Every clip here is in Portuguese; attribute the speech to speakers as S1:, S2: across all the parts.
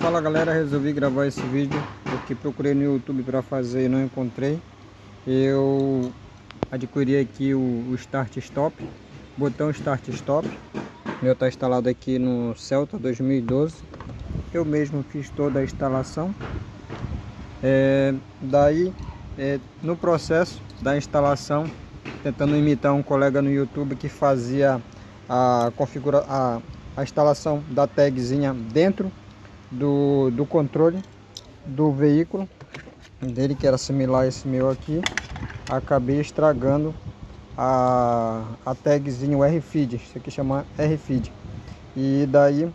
S1: Fala galera, resolvi gravar esse vídeo porque procurei no YouTube para fazer e não encontrei. Eu adquiri aqui o Start Stop, botão Start Stop. O meu está instalado aqui no Celta 2012. Eu mesmo fiz toda a instalação. No processo da instalação, tentando imitar um colega no YouTube que fazia a instalação da tagzinha dentro do controle do veículo dele, que era similar a esse meu aqui. Acabei estragando a tagzinha, o RFID, isso aqui chama RFID. E daí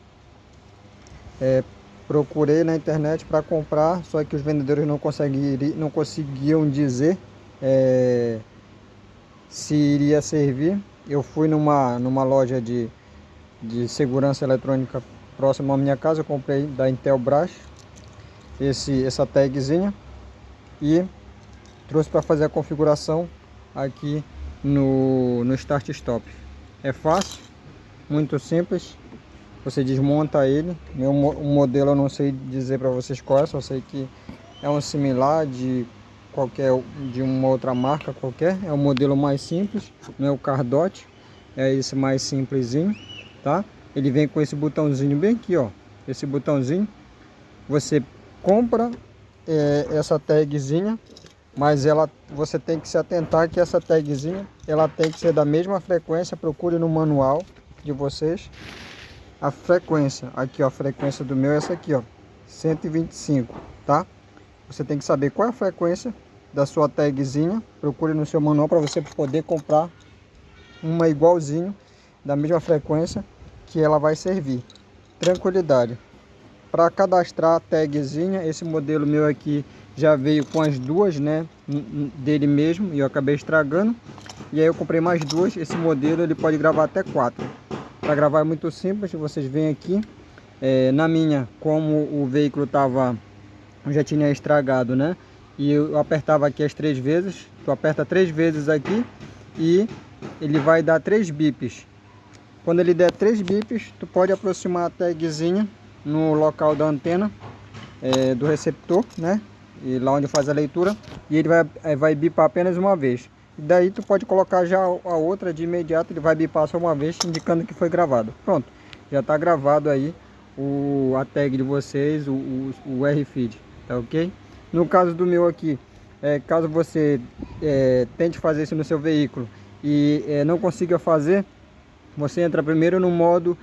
S1: procurei na internet para comprar, só que os vendedores não conseguiam dizer se iria servir. Eu fui numa loja de segurança eletrônica próximo à minha casa, eu comprei da Intelbras essa tagzinha e trouxe para fazer a configuração aqui no Start Stop. É fácil, muito simples. Você desmonta ele. O modelo eu não sei dizer para vocês qual é, só sei que é um similar de uma outra marca qualquer. É o modelo mais simples, não é o Cardot, é esse mais simplesinho, tá? Ele vem com esse botãozinho bem aqui, ó. Esse botãozinho, você compra essa tagzinha, mas você tem que se atentar que essa tagzinha ela tem que ser da mesma frequência. Procure no manual de vocês a frequência. Aqui, ó, a frequência do meu é essa aqui, ó, 125, tá? Você tem que saber qual é a frequência da sua tagzinha. Procure no seu manual para você poder comprar uma igualzinho, da mesma frequência que ela vai servir. Tranquilidade. Para cadastrar a tagzinha, esse modelo meu aqui já veio com as duas, né, dele mesmo, e eu acabei estragando. E aí eu comprei mais duas. Esse modelo ele pode gravar até 4. Para gravar é muito simples. Vocês vêm aqui, na minha, como o veículo já tinha estragado, né, e eu apertava aqui as 3 vezes. Tu aperta 3 vezes aqui e ele vai dar 3 bips. Quando ele der 3 bips, tu pode aproximar a tagzinha no local da antena do receptor, né? E lá onde faz a leitura, e ele vai bipar apenas uma vez. E daí tu pode colocar já a outra de imediato, ele vai bipar só uma vez, indicando que foi gravado. Pronto, já está gravado aí a tag de vocês, o RFID, tá ok? No caso do meu aqui, caso você tente fazer isso no seu veículo e não consiga fazer, você entra primeiro no modo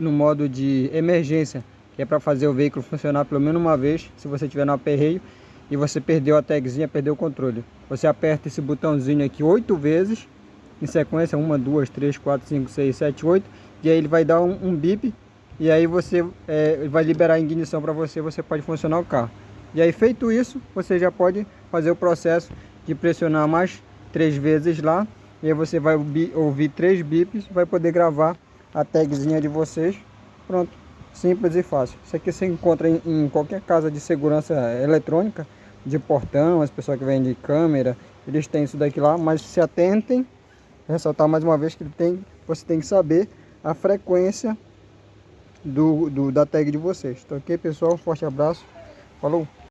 S1: no modo de emergência, que é para fazer o veículo funcionar pelo menos uma vez. Se você tiver no aperreio e você perdeu a tagzinha, perdeu o controle, você aperta esse botãozinho aqui 8 vezes em sequência, 1, 2, 3, 4, 5, 6, 7, 8, e aí ele vai dar um bip, e aí você vai liberar a ignição para você pode funcionar o carro. E aí, feito isso, você já pode fazer o processo de pressionar mais 3 vezes lá. E aí você vai ouvir 3 bips, vai poder gravar a tagzinha de vocês. Pronto, simples e fácil. Isso aqui você encontra em qualquer casa de segurança eletrônica, de portão, as pessoas que vendem câmera, eles têm isso daqui lá. Mas se atentem, ressaltar mais uma vez que você tem que saber a frequência da tag de vocês. Tá ok, pessoal? Forte abraço, falou!